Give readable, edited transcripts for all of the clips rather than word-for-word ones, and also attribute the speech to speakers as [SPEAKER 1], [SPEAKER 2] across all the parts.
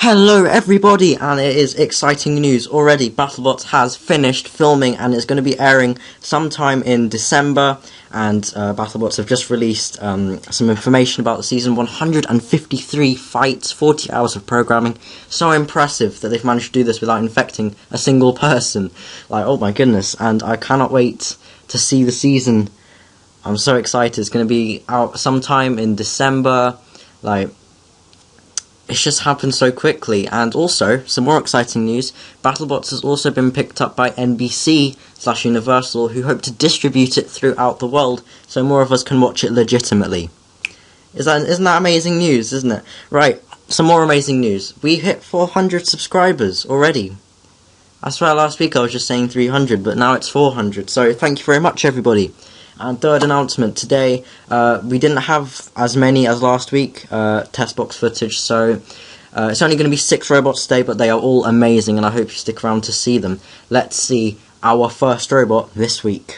[SPEAKER 1] Hello everybody, and it is exciting news already. BattleBots has finished filming and it's going to be airing sometime in December, and BattleBots have just released some information about the season. 153 fights, 40 hours of programming. So impressive that they've managed to do this without infecting a single person. Like, oh my goodness, and I cannot wait to see the season. I'm so excited. It's going to be out sometime in December. Like, it's just happened so quickly. And also, some more exciting news, BattleBots has also been picked up by NBC/Universal, who hope to distribute it throughout the world, so more of us can watch it legitimately. Isn't that amazing news, isn't it? Right, some more amazing news. We hit 400 subscribers already. I swear last week I was just saying 300, but now it's 400, so thank you very much everybody. And third announcement, today we didn't have as many as last week, test box footage, so it's only going to be 6 robots today, but they are all amazing and I hope you stick around to see them. Let's see our first robot this week.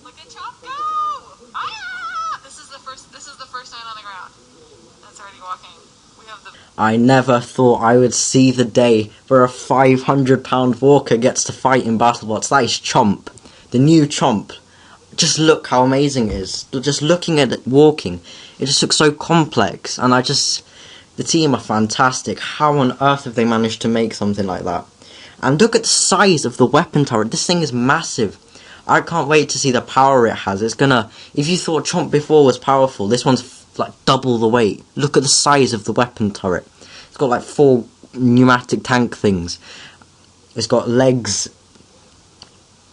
[SPEAKER 2] Look at Chomp go! Ah! This is the first sign on the ground. That's already walking. We have the.
[SPEAKER 1] I never thought I would see the day where a 500-pound walker gets to fight in BattleBots. That is Chomp, the new Chomp. Just look how amazing it is. Just looking at it walking, it just looks so complex. And the team are fantastic. How on earth have they managed to make something like that? And look at the size of the weapon turret. This thing is massive. I can't wait to see the power it has. It's gonna. If you thought Chomp before was powerful, this one's like double the weight. Look at the size of the weapon turret. It's got like 4 pneumatic tank things. It's got legs.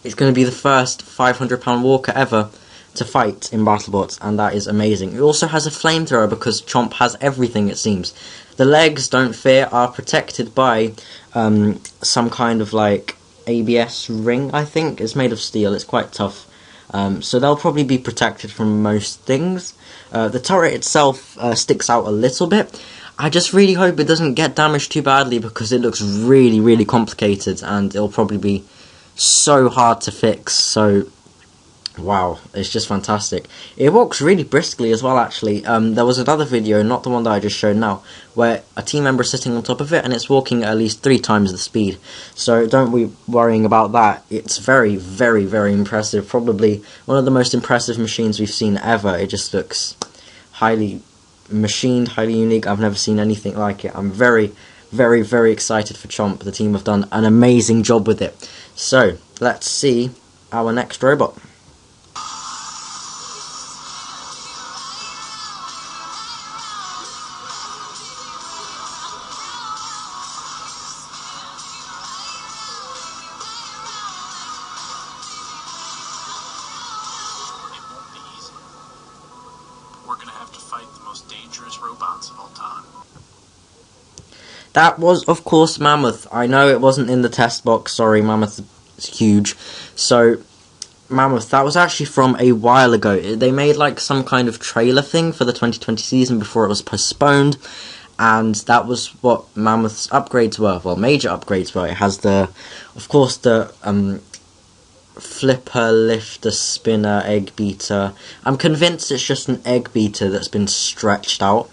[SPEAKER 1] It's gonna be the first 500-pound walker ever to fight in BattleBots, and that is amazing. It also has a flamethrower because Chomp has everything, it seems. The legs, don't fear, are protected by some kind of like ABS ring, I think. It's made of steel, it's quite tough, so they'll probably be protected from most things. The turret itself sticks out a little bit. I just really hope it doesn't get damaged too badly because it looks really complicated and it'll probably be so hard to fix. So wow, it's just fantastic. It walks really briskly as well, actually. There was another video, not the one that I just showed now, where a team member is sitting on top of it and it's walking at least 3 times the speed. So don't be worrying about that. It's very impressive. Probably one of the most impressive machines we've seen ever. It just looks highly machined, highly unique. I've never seen anything like it. I'm very excited for Chomp. The team have done an amazing job with it. So let's see our next robot.
[SPEAKER 2] We're gonna have to fight the most dangerous robots of all time.
[SPEAKER 1] That was, of course, Mammoth. I know it wasn't in the test box. Sorry, Mammoth is huge. So, Mammoth, that was actually from a while ago. They made like some kind of trailer thing for the 2020 season before it was postponed. And that was what Mammoth's upgrades were. Well, major upgrades were. It has of course, the flipper, lifter, spinner, egg beater. I'm convinced it's just an egg beater that's been stretched out.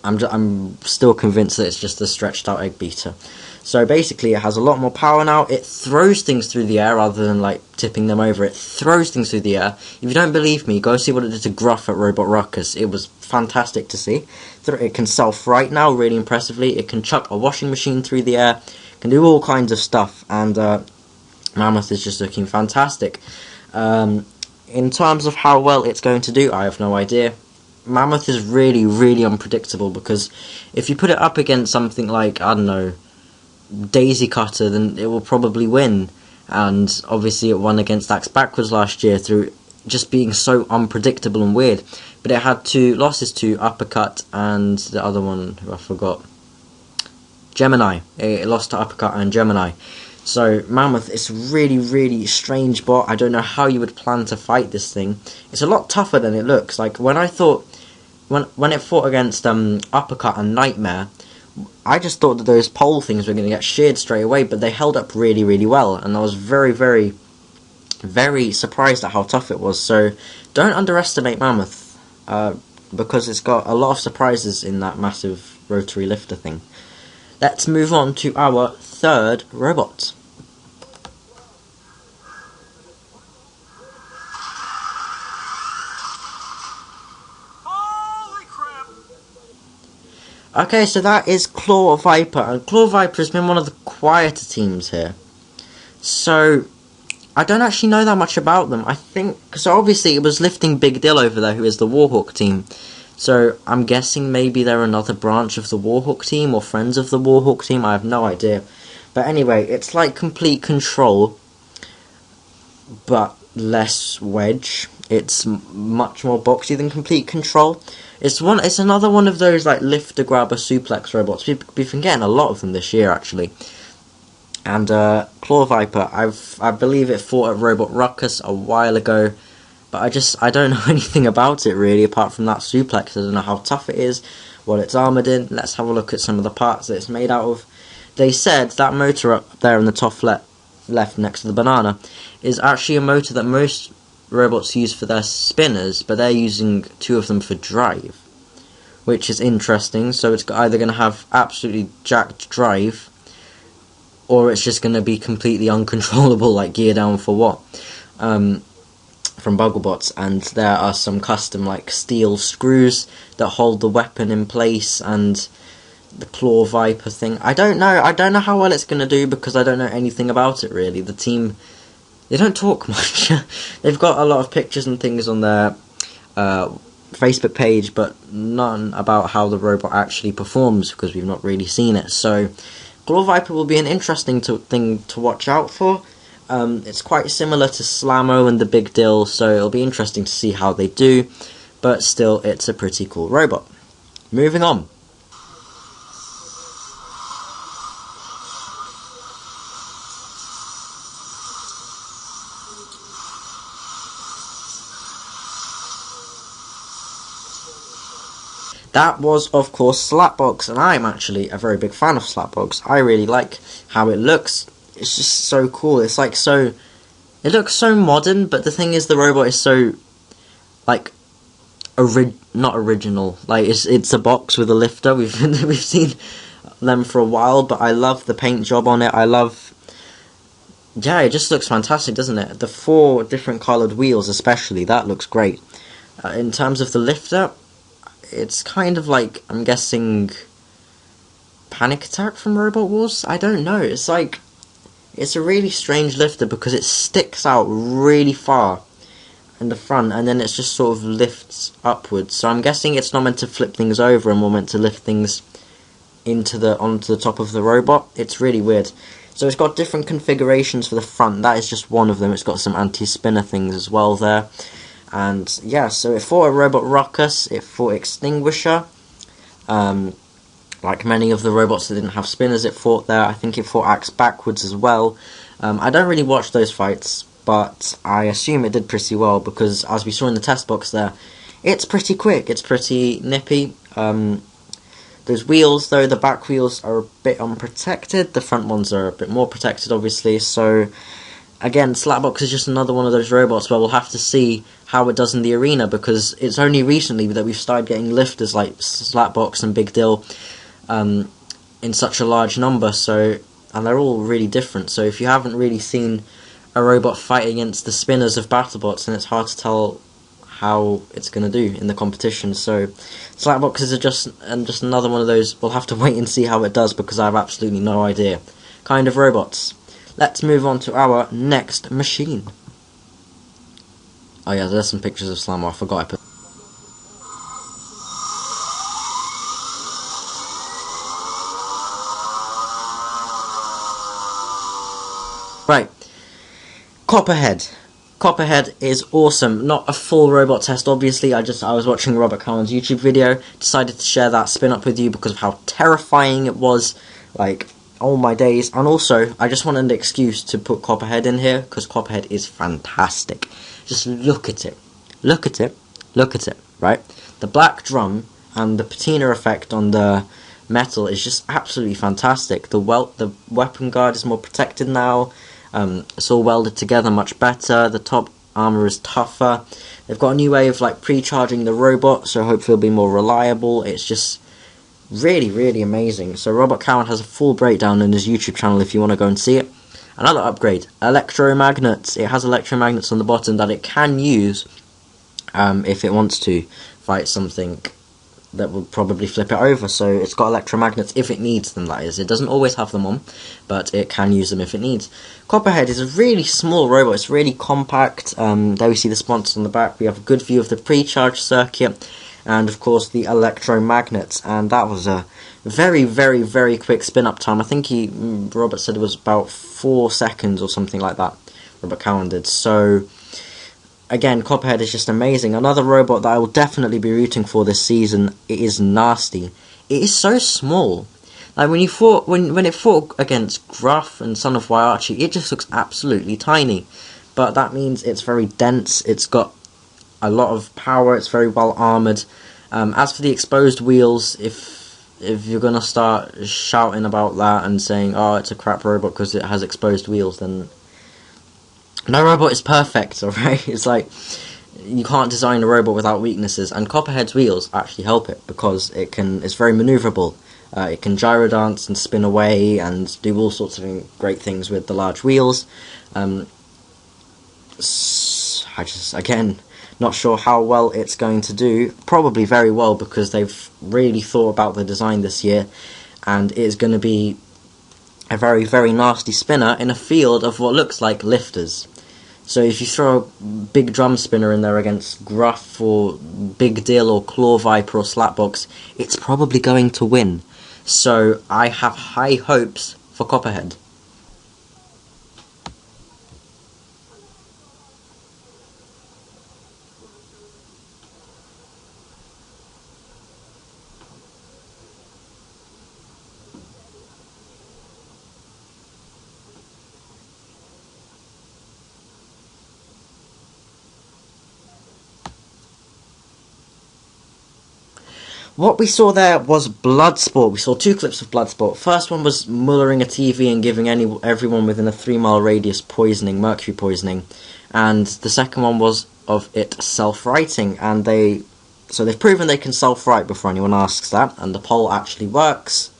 [SPEAKER 1] I'm still convinced that it's just a stretched out egg beater. So basically it has a lot more power now. It throws things through the air rather than like tipping them over. It throws things through the air. If you don't believe me, go see what it did to Gruff at Robot Ruckus. It was fantastic to see. It can self-right now really impressively. It can chuck a washing machine through the air. It can do all kinds of stuff, and Mammoth is just looking fantastic. In terms of how well it's going to do, I have no idea. Mammoth is really unpredictable because if you put it up against something like, I don't know, Daisy Cutter, then it will probably win. And obviously it won against Axe Backwards last year through just being so unpredictable and weird. But it had 2 losses to Uppercut and the other one who I forgot. Gemini. It lost to Uppercut and Gemini. So Mammoth is a really, really strange bot. I don't know how you would plan to fight this thing. It's a lot tougher than it looks. Like when I thought, when it fought against Uppercut and Nightmare, I just thought that those pole things were going to get sheared straight away, but they held up really, really well, and I was very, very, very surprised at how tough it was. So don't underestimate Mammoth, because it's got a lot of surprises in that massive rotary lifter thing. Let's move on to our third robot.
[SPEAKER 2] Holy crap!
[SPEAKER 1] Okay, so that is Claw Viper, and Claw Viper has been one of the quieter teams here. So I don't actually know that much about them. I think, because obviously it was lifting Big Dill over there, who is the Warhawk team. So I'm guessing maybe they're another branch of the Warhawk team, or friends of the Warhawk team, I have no idea. But anyway, it's like Complete Control, but less wedge. It's much more boxy than Complete Control. It's another one of those like lifter, grabber, suplex robots. We've been getting a lot of them this year, actually. And Claw Viper, I believe it fought at Robot Ruckus a while ago, but I don't know anything about it really, apart from that suplex. I don't know how tough it is, what it's armoured in. Let's have a look at some of the parts that it's made out of. They said that motor up there in the top left next to the banana is actually a motor that most robots use for their spinners, but they're using 2 of them for drive, which is interesting. So it's either going to have absolutely jacked drive, or it's just going to be completely uncontrollable, like Gear Down for What, from BattleBots. And there are some custom like steel screws that hold the weapon in place, and the Claw Viper thing. I don't know how well it's going to do, because I don't know anything about it really. The team, they don't talk much. They've got a lot of pictures and things on their Facebook page, but none about how the robot actually performs, because we've not really seen it. So Claw Viper will be an interesting thing to watch out for. It's quite similar to Slammo and the Big Dill, so it'll be interesting to see how they do, but still, it's a pretty cool robot. Moving on. That was, of course, Slapbox, and I'm actually a very big fan of Slapbox. I really like how it looks. It's just so cool. It's like it looks so modern, but the thing is, the robot is so, like, not original. Like, it's a box with a lifter. We've seen them for a while, but I love the paint job on it. Yeah, it just looks fantastic, doesn't it? The 4 different coloured wheels, especially, that looks great. In terms of the lifter, it's kind of like, I'm guessing, Panic Attack from Robot Wars? I don't know. It's like, it's a really strange lifter because it sticks out really far in the front, and then it just sort of lifts upwards. So I'm guessing it's not meant to flip things over and more meant to lift things onto the top of the robot. It's really weird. So it's got different configurations for the front. That is just one of them. It's got some anti-spinner things as well there. And yeah, so it fought a Robot Ruckus, it fought Extinguisher, like many of the robots that didn't have spinners it fought there. I think it fought Axe Backwards as well. I don't really watch those fights, but I assume it did pretty well, because as we saw in the test box there, it's pretty quick, it's pretty nippy. Those wheels though, the back wheels are a bit unprotected, the front ones are a bit more protected obviously, so again, Slapbox is just another one of those robots where we'll have to see how it does in the arena, because it's only recently that we've started getting lifters like Slapbox and Big Dill in such a large number, and they're all really different. So if you haven't really seen a robot fight against the spinners of BattleBots, then it's hard to tell how it's going to do in the competition. So Slapbox is just another one of those, we'll have to wait and see how it does, because I have absolutely no idea kind of robots. Let's move on to our next machine. Oh yeah, there's some pictures of Slammo, I forgot I put. Right, Copperhead. Copperhead is awesome. Not a full robot test, obviously. I was watching Robert Cowan's YouTube video, decided to share that spin up with you because of how terrifying it was Like, oh my days. And also, I just wanted an excuse to put Copperhead in here, because Copperhead is fantastic. Just look at it. Look at it. Look at it, right? The black drum and the patina effect on the metal is just absolutely fantastic. The weapon guard is more protected now. It's all welded together much better. The top armor is tougher. They've got a new way of like pre-charging the robot, so hopefully it'll be more reliable. It's just really, really amazing. So Robot Cowan has a full breakdown in his YouTube channel if you want to go and see it. Another upgrade, electromagnets. It has electromagnets on the bottom that it can use if it wants to fight something that will probably flip it over. So it's got electromagnets if it needs them, that is. It doesn't always have them on, but it can use them if it needs. Copperhead is a really small robot. It's really compact. There we see the sponsors on the back. We have a good view of the pre-charge circuit, and of course the electromagnets. And that was a very, very, very quick spin-up time. I think Robert said it was about 4 seconds or something like that. Robert Cowan did. So again, Copperhead is just amazing. Another robot that I will definitely be rooting for this season. It is nasty. It is so small. Like when it fought against Gruff and Son of Waiachi, it just looks absolutely tiny. But that means it's very dense. It's got a lot of power. It's very well armored. As for the exposed wheels, if you're gonna start shouting about that and saying, "Oh, it's a crap robot because it has exposed wheels," then no robot is perfect, alright? It's like, you can't design a robot without weaknesses, and Copperhead's wheels actually help it, because it's very maneuverable. It can gyro dance and spin away and do all sorts of great things with the large wheels. Again, not sure how well it's going to do. Probably very well, because they've really thought about the design this year, and it's going to be a very, very nasty spinner in a field of what looks like lifters. So if you throw a big drum spinner in there against Gruff or Big Dill or Claw Viper or Slapbox, it's probably going to win. So I have high hopes for Copperhead. What we saw there was Bloodsport. We saw 2 clips of Bloodsport. First one was mullering a TV and giving everyone within a 3-mile radius poisoning, mercury poisoning. And the second one was of it self-righting. And they've proven they can self-right before anyone asks that. And the poll actually works,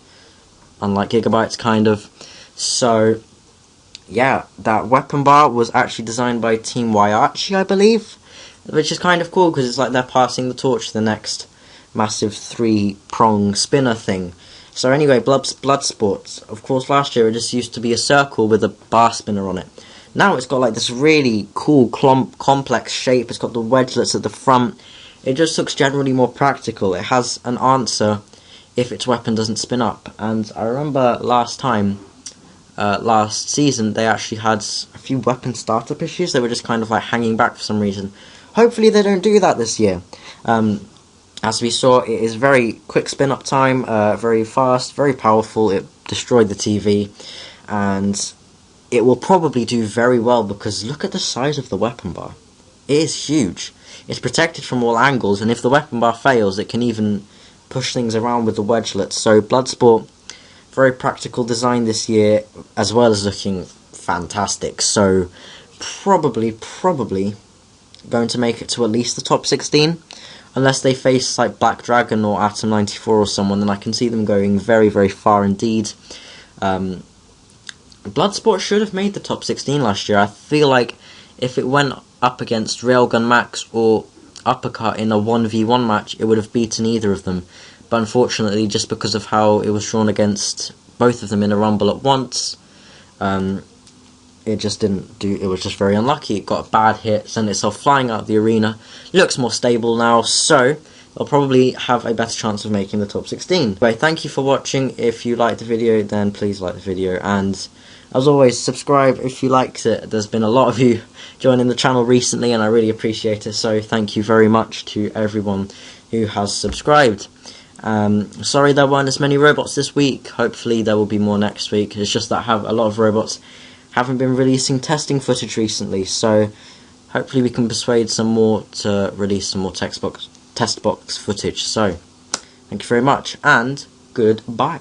[SPEAKER 1] unlike Gigabytes, kind of. So yeah, that weapon bar was actually designed by Team Waiachi, I believe. Which is kind of cool, because it's like they're passing the torch to the next massive 3-prong spinner thing. So anyway, Bloodsport. Of course, last year it just used to be a circle with a bar spinner on it. Now it's got like this really cool complex shape. It's got the wedgelets at the front. It just looks generally more practical. It has an answer if its weapon doesn't spin up. And I remember last season, they actually had a few weapon startup issues. They were just kind of like hanging back for some reason. Hopefully they don't do that this year. As we saw, it is very quick spin-up time, very fast, very powerful. It destroyed the TV, and it will probably do very well, because look at the size of the weapon bar. It is huge. It's protected from all angles, and if the weapon bar fails, it can even push things around with the wedgelets. So Bloodsport, very practical design this year, as well as looking fantastic. So probably going to make it to at least the top 16. Unless they face like Black Dragon or Atom 94 or someone, then I can see them going very, very far indeed. Bloodsport should have made the top 16 last year. I feel like if it went up against Railgun Max or Uppercut in a 1v1 match, it would have beaten either of them. But unfortunately, just because of how it was drawn against both of them in a rumble at once, it just didn't do. It was just very unlucky. It got a bad hit, sent itself flying out of the arena. Looks more stable now, so they'll probably have a better chance of making the top 16. Anyway, thank you for watching. If you liked the video, then please like the video, and as always, subscribe if you liked it. There's been a lot of you joining the channel recently, and I really appreciate it, so thank you very much to everyone who has subscribed. Sorry there weren't as many robots this week. Hopefully there will be more next week. It's just that a lot of robots haven't been releasing testing footage recently, so hopefully we can persuade some more to release some more test box footage. So, thank you very much, and goodbye.